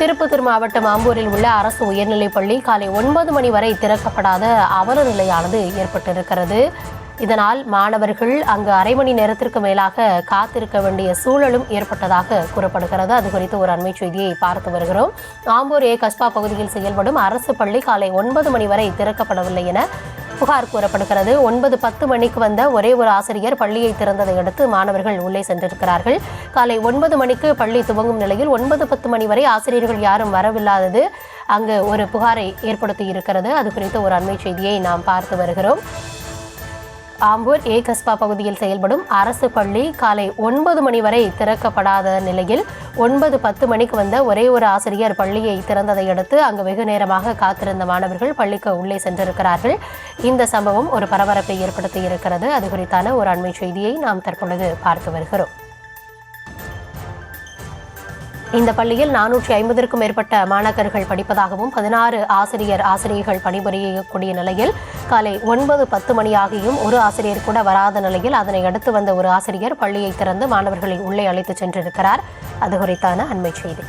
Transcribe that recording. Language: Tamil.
திருப்பத்தூர் மாவட்டம் ஆம்பூரில் உள்ள அரசு உயர்நிலைப் பள்ளி காலை 9 மணி வரை திறக்கப்படாத அவல நிலையானது ஏற்பட்டிருக்கிறது. இதனால் மாணவர்கள் அங்கு அரை மணி நேரத்திற்கு மேலாக காத்திருக்க வேண்டிய சூழலும் ஏற்பட்டதாக கூறப்படுகிறது. அது குறித்து ஒரு அண்மை செய்தியை பார்த்து வருகிறோம். ஆம்பூர் கஸ்பா பகுதியில் செயல்படும் அரசு பள்ளி காலை 9 மணி வரை திறக்கப்படவில்லை என புகார் கூறப்படுகிறது. 9:10 மணிக்கு வந்த ஒரே ஒரு ஆசிரியர் பள்ளியை திறந்ததை அடுத்து மாணவர்கள் உள்ளே சென்றிருக்கிறார்கள். காலை 9 மணிக்கு பள்ளி துவங்கும் நிலையில் 9:10 மணி வரை ஆசிரியர்கள் யாரும் வரவில்லாதது அங்கு ஒரு புகாரை ஏற்படுத்தி இருக்கிறது. அது குறித்த ஒரு அண்மை செய்தியை நாம் பார்த்து வருகிறோம். ஆம்பூர் கஸ்பா பகுதியில் செயல்படும் அரசு பள்ளி காலை 9 மணி வரை திறக்கப்படாத நிலையில் 9:10 மணிக்கு வந்த ஒரே ஒரு ஆசிரியர் பள்ளியை திறந்ததை அடுத்து அங்கு வெகு நேரமாக காத்திருந்த மாணவர்கள் பள்ளிக்கு உள்ளே சென்றிருக்கிறார்கள். இந்த சம்பவம் ஒரு பரபரப்பை ஏற்படுத்தி இருக்கிறது. அது குறித்தான ஒரு அண்மை செய்தியை நாம் தற்பொழுது பார்த்து வருகிறோம். இந்த பள்ளியில் 450க்கும் மேற்பட்ட மாணாக்கர்கள் படிப்பதாகவும் 16 ஆசிரியர்கள் பணிபுரியக்கூடிய நிலையில் காலை 9:10 மணியாகியும் ஒரு ஆசிரியர் கூட வராத நிலையில் அதனை அடுத்து வந்த ஒரு ஆசிரியர் பள்ளியை திறந்து மாணவர்களை உள்ளே அழைத்து சென்றிருக்கிறார். அது குறித்தான அண்மை செய்தி.